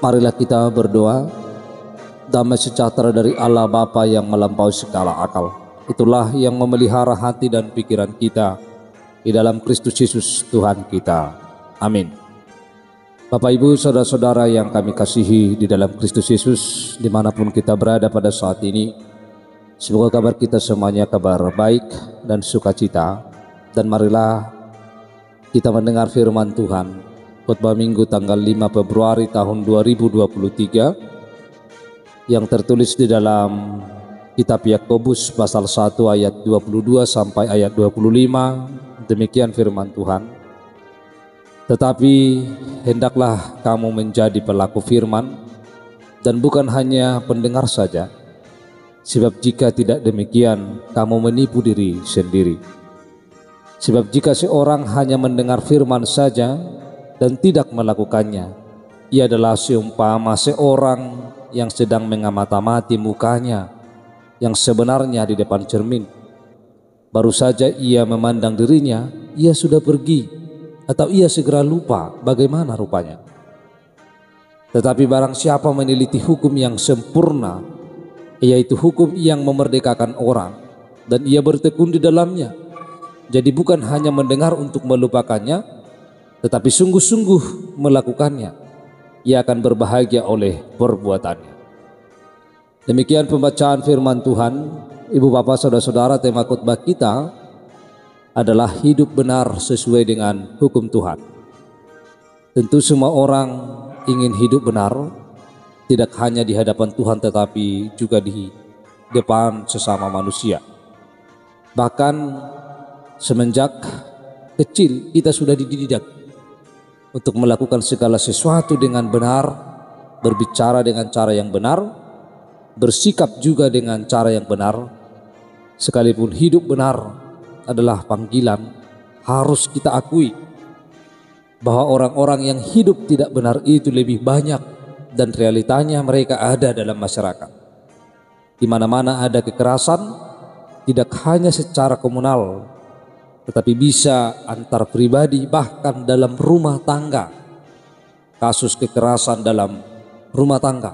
Marilah kita berdoa. Damai sejahtera dari Allah Bapa yang melampaui segala akal, itulah yang memelihara hati dan pikiran kita di dalam Kristus Yesus Tuhan kita. Amin. Bapak Ibu saudara-saudara yang kami kasihi di dalam Kristus Yesus, dimanapun kita berada pada saat ini, semoga kabar kita semuanya kabar baik dan sukacita. Dan marilah kita mendengar firman Tuhan, khotbah Minggu tanggal 5 Februari tahun 2023 yang tertulis di dalam kitab Yakobus pasal 1 ayat 22 sampai ayat 25. Demikian firman Tuhan. Tetapi hendaklah kamu menjadi pelaku firman dan bukan hanya pendengar saja, sebab jika tidak demikian kamu menipu diri sendiri. Sebab jika seorang hanya mendengar firman saja dan tidak melakukannya, ia adalah seumpama seorang yang sedang mengamati mukanya yang sebenarnya di depan cermin. Baru saja ia memandang dirinya, ia sudah pergi, atau ia segera lupa bagaimana rupanya. Tetapi barang siapa meneliti hukum yang sempurna, yaitu hukum yang memerdekakan orang, dan ia bertekun di dalamnya, jadi bukan hanya mendengar untuk melupakannya, tetapi sungguh-sungguh melakukannya, ia akan berbahagia oleh perbuatannya. Demikian pembacaan firman Tuhan. Ibu bapak saudara-saudara, tema khotbah kita adalah hidup benar sesuai dengan hukum Tuhan. Tentu semua orang ingin hidup benar, tidak hanya di hadapan Tuhan tetapi juga di depan sesama manusia. Bahkan semenjak kecil kita sudah dididik untuk melakukan segala sesuatu dengan benar, berbicara dengan cara yang benar, bersikap juga dengan cara yang benar. Sekalipun hidup benar adalah panggilan, harus kita akui bahwa orang-orang yang hidup tidak benar itu lebih banyak, dan realitanya mereka ada dalam masyarakat. Di mana-mana ada kekerasan, tidak hanya secara komunal, tetapi bisa antar pribadi, bahkan dalam rumah tangga. Kasus kekerasan dalam rumah tangga,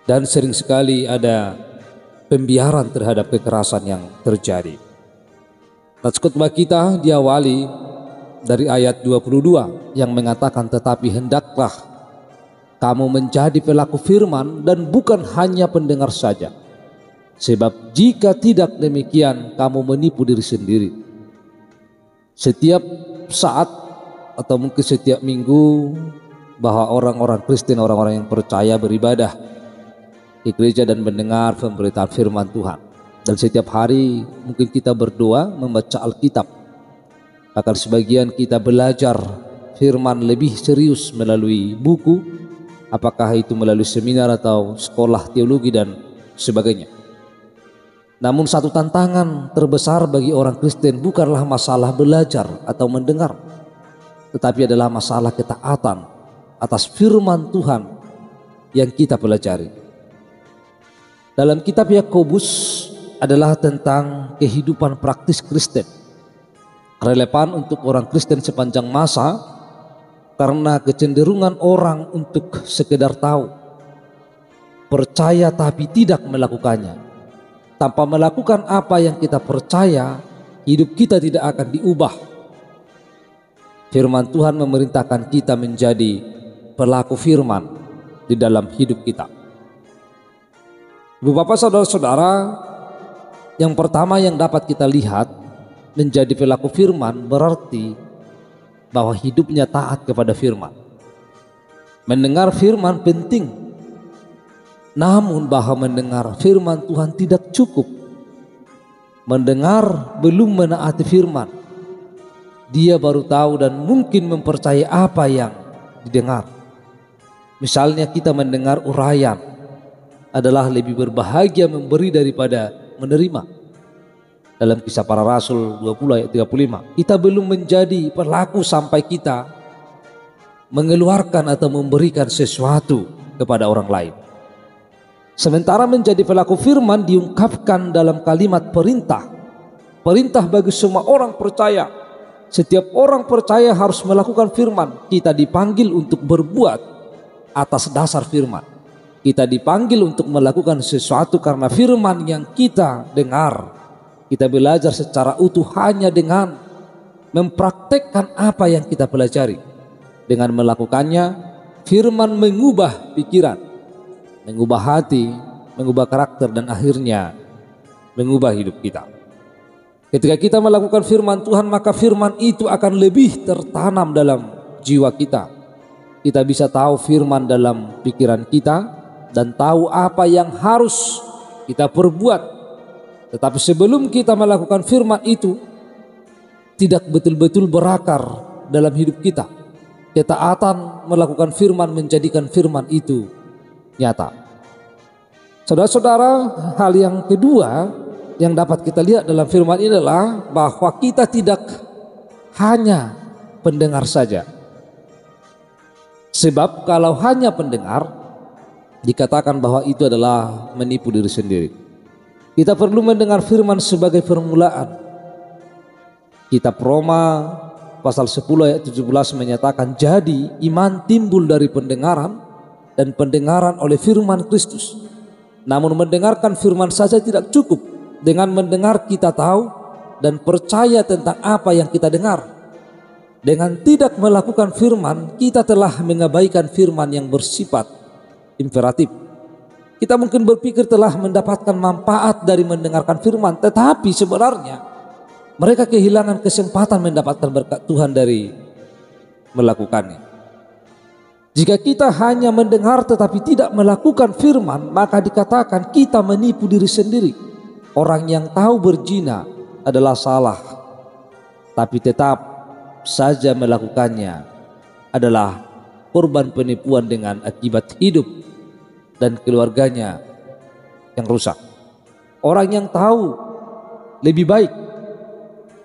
dan sering sekali ada pembiaran terhadap kekerasan yang terjadi. Khotbah kita diawali dari ayat 22 yang mengatakan, tetapi hendaklah kamu menjadi pelaku firman dan bukan hanya pendengar saja, sebab jika tidak demikian kamu menipu diri sendiri. Setiap saat atau mungkin setiap minggu, bahwa orang-orang Kristen, orang-orang yang percaya beribadah di gereja dan mendengar pemberitaan firman Tuhan. Dan setiap hari mungkin kita berdoa, membaca Alkitab. Bahkan sebagian kita belajar firman lebih serius melalui buku, apakah itu melalui seminar atau sekolah teologi dan sebagainya. Namun satu tantangan terbesar bagi orang Kristen bukanlah masalah belajar atau mendengar, tetapi adalah masalah ketaatan atas firman Tuhan yang kita pelajari. Dalam kitab Yakobus adalah tentang kehidupan praktis Kristen, relevan untuk orang Kristen sepanjang masa, karena kecenderungan orang untuk sekedar tahu, percaya tapi tidak melakukannya. Tanpa melakukan apa yang kita percaya, hidup kita tidak akan diubah. Firman Tuhan memerintahkan kita menjadi pelaku firman di dalam hidup kita. Ibu bapak saudara-saudara, yang pertama yang dapat kita lihat, menjadi pelaku firman berarti bahwa hidupnya taat kepada firman. Mendengar firman penting, namun bahwa mendengar firman Tuhan tidak cukup. Mendengar belum menaati firman, dia baru tahu dan mungkin mempercayai apa yang didengar. Misalnya kita mendengar uraian adalah lebih berbahagia memberi daripada menerima. Dalam Kisah Para Rasul 20 ayat 35, kita belum menjadi pelaku sampai kita mengeluarkan atau memberikan sesuatu kepada orang lain. Sementara menjadi pelaku firman diungkapkan dalam kalimat perintah. Perintah bagi semua orang percaya. Setiap orang percaya harus melakukan firman. Kita dipanggil untuk berbuat atas dasar firman. Kita dipanggil untuk melakukan sesuatu karena firman yang kita dengar. Kita belajar secara utuh hanya dengan mempraktekkan apa yang kita pelajari. Dengan melakukannya, firman mengubah pikiran, mengubah hati, mengubah karakter, dan akhirnya mengubah hidup kita. Ketika kita melakukan firman Tuhan, maka firman itu akan lebih tertanam dalam jiwa kita. Kita bisa tahu firman dalam pikiran kita dan tahu apa yang harus kita perbuat. Tetapi sebelum kita melakukan firman itu, tidak betul-betul berakar dalam hidup kita. Ketaatan melakukan firman menjadikan firman itu nyata. Saudara-saudara, hal yang kedua yang dapat kita lihat dalam firman ini adalah bahwa kita tidak hanya pendengar saja. Sebab kalau hanya pendengar, dikatakan bahwa itu adalah menipu diri sendiri. Kita perlu mendengar firman sebagai permulaan. Kitab Roma pasal 10 ayat 17 menyatakan, jadi iman timbul dari pendengaran dan pendengaran oleh firman Kristus. Namun mendengarkan firman saja tidak cukup. Dengan mendengar kita tahu dan percaya tentang apa yang kita dengar. Dengan tidak melakukan firman, kita telah mengabaikan firman yang bersifat imperatif. Kita mungkin berpikir telah mendapatkan manfaat dari mendengarkan firman, tetapi sebenarnya mereka kehilangan kesempatan mendapatkan berkat Tuhan dari melakukannya. Jika kita hanya mendengar tetapi tidak melakukan firman, maka dikatakan kita menipu diri sendiri. Orang yang tahu berzina adalah salah, tapi tetap saja melakukannya adalah korban penipuan dengan akibat hidup dan keluarganya yang rusak. Orang yang tahu lebih baik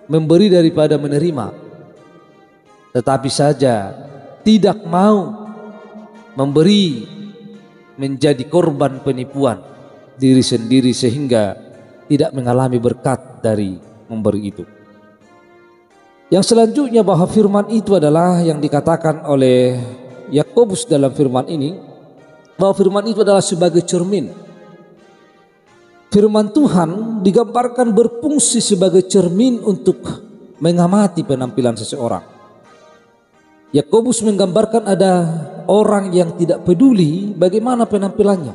memberi daripada menerima, tetapi saja tidak mau memberi, menjadi korban penipuan diri sendiri sehingga tidak mengalami berkat dari memberi itu. Yang selanjutnya bahwa firman itu adalah yang dikatakan oleh Yakobus dalam firman ini, bahwa firman itu adalah sebagai cermin. Firman Tuhan digambarkan berfungsi sebagai cermin untuk mengamati penampilan seseorang. Yakobus menggambarkan ada orang yang tidak peduli bagaimana penampilannya.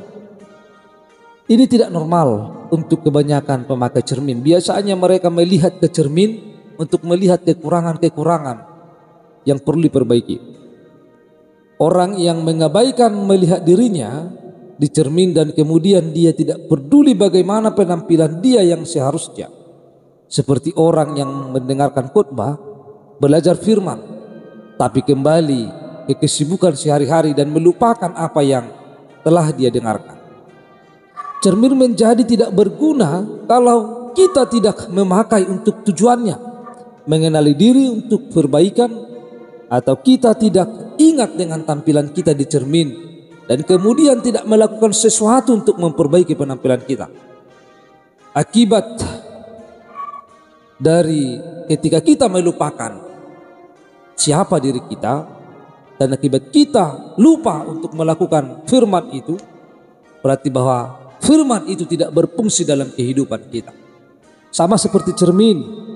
Ini tidak normal untuk kebanyakan pemakai cermin. Biasanya mereka melihat ke cermin untuk melihat kekurangan-kekurangan yang perlu diperbaiki. Orang yang mengabaikan melihat dirinya di cermin dan kemudian dia tidak peduli bagaimana penampilan dia yang seharusnya. Seperti orang yang mendengarkan khotbah, belajar firman, tapi kembali ke kesibukan sehari-hari dan melupakan apa yang telah dia dengarkan. Cermin menjadi tidak berguna kalau kita tidak memakai untuk tujuannya, mengenali diri untuk perbaikan, atau kita tidak ingat dengan tampilan kita di cermin dan kemudian tidak melakukan sesuatu untuk memperbaiki penampilan kita. Akibat dari ketika kita melupakan siapa diri kita dan akibat kita lupa untuk melakukan firman itu, berarti bahwa firman itu tidak berfungsi dalam kehidupan kita. Sama seperti cermin.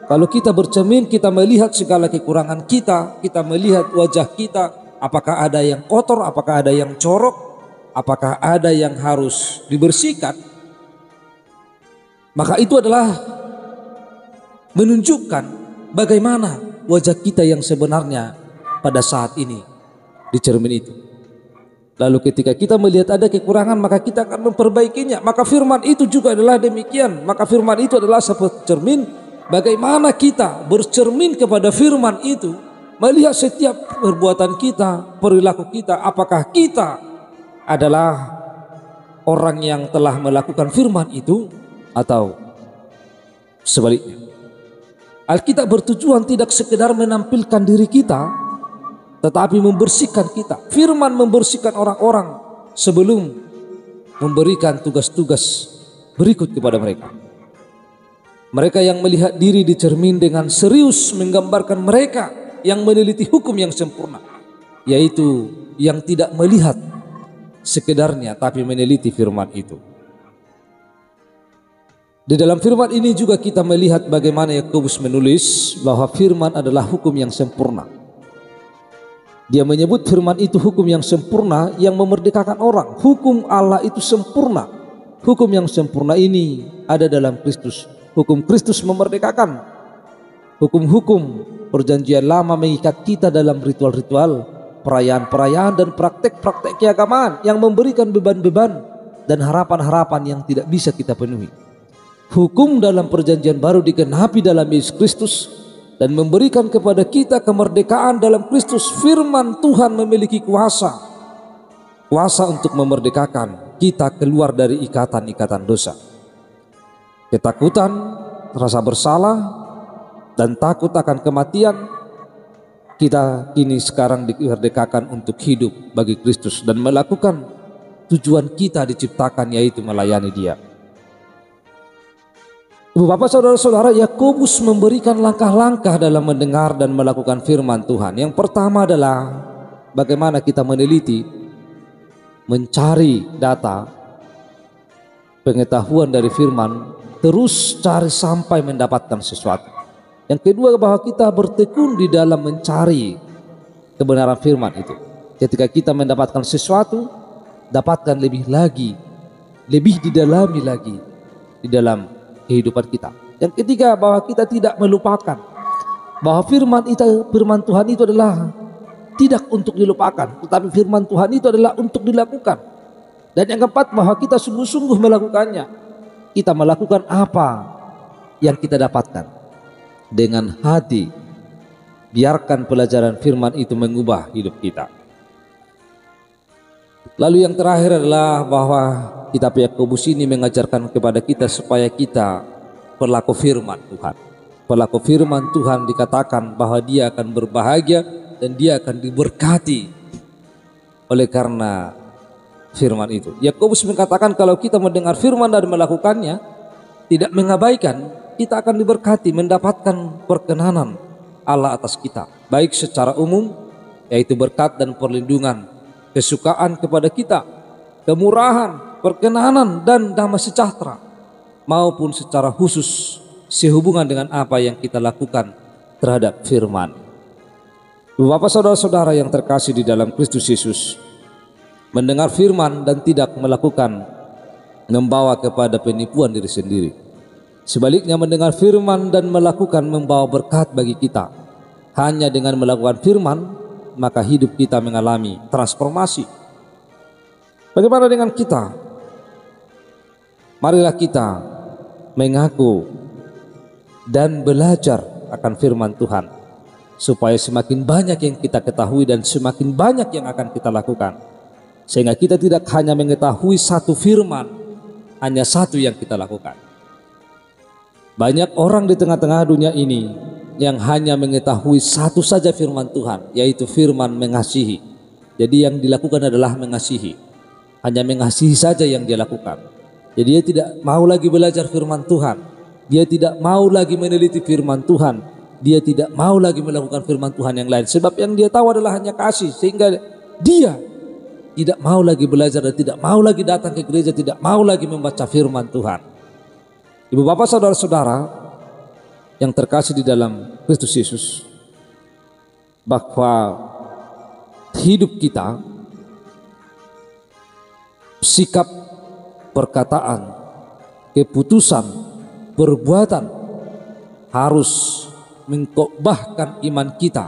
Kalau kita bercermin, kita melihat segala kekurangan kita, kita melihat wajah kita, apakah ada yang kotor, apakah ada yang corok, apakah ada yang harus dibersihkan. Maka itu adalah menunjukkan bagaimana wajah kita yang sebenarnya pada saat ini di cermin itu. Lalu ketika kita melihat ada kekurangan, maka kita akan memperbaikinya. Maka firman itu juga adalah demikian. Maka firman itu adalah seperti cermin. Bagaimana kita bercermin kepada firman itu, melihat setiap perbuatan kita, perilaku kita, apakah kita adalah orang yang telah melakukan firman itu atau sebaliknya. Alkitab bertujuan tidak sekedar menampilkan diri kita, tetapi membersihkan kita. Firman membersihkan orang-orang sebelum memberikan tugas-tugas berikut kepada mereka. Mereka yang melihat diri di cermin dengan serius menggambarkan mereka yang meneliti hukum yang sempurna. yaitu yang tidak melihat sekedarnya tapi meneliti firman itu. Di dalam firman ini juga kita melihat bagaimana Yakobus menulis bahwa firman adalah hukum yang sempurna. Dia menyebut firman itu hukum yang sempurna yang memerdekakan orang. Hukum Allah itu sempurna. Hukum yang sempurna ini ada dalam Kristus. Hukum Kristus memerdekakan. Hukum-hukum perjanjian lama mengikat kita dalam ritual-ritual, perayaan-perayaan dan praktek-praktek keagamaan yang memberikan beban-beban dan harapan-harapan yang tidak bisa kita penuhi. Hukum dalam perjanjian baru digenapi dalam Yesus Kristus dan memberikan kepada kita kemerdekaan dalam Kristus. Firman Tuhan memiliki kuasa untuk memerdekakan kita keluar dari ikatan-ikatan dosa, ketakutan, rasa bersalah, dan takut akan kematian. Kita ini sekarang dimerdekakan untuk hidup bagi Kristus dan melakukan tujuan kita diciptakan, yaitu melayani Dia. Ibu bapak saudara-saudara, Yakobus memberikan langkah-langkah dalam mendengar dan melakukan firman Tuhan. Yang pertama adalah bagaimana kita meneliti, mencari data, pengetahuan dari firman, terus cari sampai mendapatkan sesuatu. Yang kedua, bahwa kita bertekun di dalam mencari kebenaran firman itu. Ketika kita mendapatkan sesuatu, dapatkan lebih lagi, lebih didalami lagi di dalam kehidupan kita. Yang ketiga, bahwa kita tidak melupakan bahwa firman Tuhan itu adalah tidak untuk dilupakan, tetapi firman Tuhan itu adalah untuk dilakukan. Dan yang keempat, bahwa kita sungguh-sungguh melakukannya. Kita melakukan apa yang kita dapatkan dengan hati. Biarkan pelajaran firman itu mengubah hidup kita. Lalu yang terakhir adalah bahwa kitab Yakobus ini mengajarkan kepada kita supaya kita pelaku firman Tuhan. Pelaku firman Tuhan dikatakan bahwa dia akan berbahagia dan dia akan diberkati oleh karena firman itu. Yakobus mengatakan kalau kita mendengar firman dan melakukannya, tidak mengabaikan, kita akan diberkati, mendapatkan perkenanan Allah atas kita, baik secara umum, yaitu berkat dan perlindungan, kesukaan kepada kita, kemurahan, perkenanan dan damai sejahtera, maupun secara khusus sehubungan dengan apa yang kita lakukan terhadap firman. Bapak saudara-saudara yang terkasih di dalam Kristus Yesus, mendengar firman dan tidak melakukan membawa kepada penipuan diri sendiri. Sebaliknya, mendengar firman dan melakukan membawa berkat bagi kita. Hanya dengan melakukan firman, maka hidup kita mengalami transformasi. Bagaimana dengan kita? Marilah kita mengaku dan belajar akan firman Tuhan, supaya semakin banyak yang kita ketahui dan semakin banyak yang akan kita lakukan, sehingga kita tidak hanya mengetahui satu firman, hanya satu yang kita lakukan. Banyak orang di tengah-tengah dunia ini yang hanya mengetahui satu saja firman Tuhan, yaitu firman mengasihi. Jadi yang dilakukan adalah mengasihi, hanya mengasihi saja yang dia lakukan. Jadi dia tidak mau lagi belajar firman Tuhan, dia tidak mau lagi meneliti firman Tuhan, dia tidak mau lagi melakukan firman Tuhan yang lain. Sebab yang dia tahu adalah hanya kasih, sehingga dia tidak mau lagi belajar dan tidak mau lagi datang ke gereja, tidak mau lagi membaca firman Tuhan. Ibu bapak saudara-saudara yang terkasih di dalam Kristus Yesus, bahwa hidup kita, sikap, perkataan, keputusan, perbuatan harus mengkokbahkan iman kita.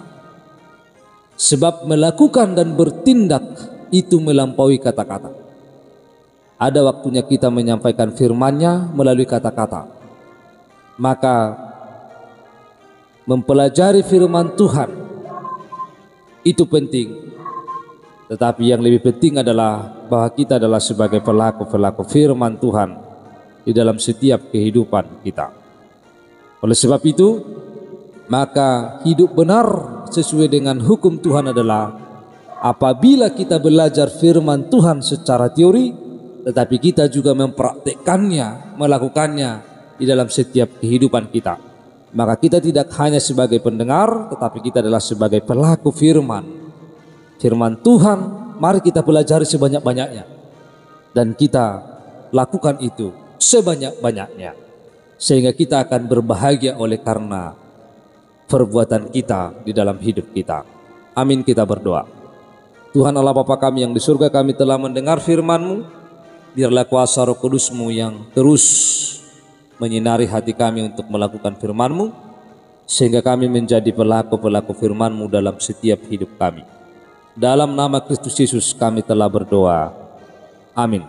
Sebab melakukan dan bertindak itu melampaui kata-kata. Ada waktunya kita menyampaikan firman-Nya melalui kata-kata. Maka mempelajari firman Tuhan itu penting. Tetapi yang lebih penting adalah bahwa kita adalah sebagai pelaku-pelaku firman Tuhan di dalam setiap kehidupan kita. Oleh sebab itu, maka hidup benar sesuai dengan hukum Tuhan adalah apabila kita belajar firman Tuhan secara teori, tetapi kita juga mempraktekkannya, melakukannya di dalam setiap kehidupan kita. Maka kita tidak hanya sebagai pendengar, tetapi kita adalah sebagai pelaku firman firman Tuhan, mari kita pelajari sebanyak-banyaknya. Dan kita lakukan itu sebanyak-banyaknya. Sehingga kita akan berbahagia oleh karena perbuatan kita di dalam hidup kita. Amin, kita berdoa. Tuhan Allah Bapa kami yang di surga, kami telah mendengar firman-Mu. Biarlah kuasa Roh Kudus-Mu yang terus menyinari hati kami untuk melakukan firman-Mu, sehingga kami menjadi pelaku-pelaku firman-Mu dalam setiap hidup kami. Dalam nama Kristus Yesus kami telah berdoa. Amin.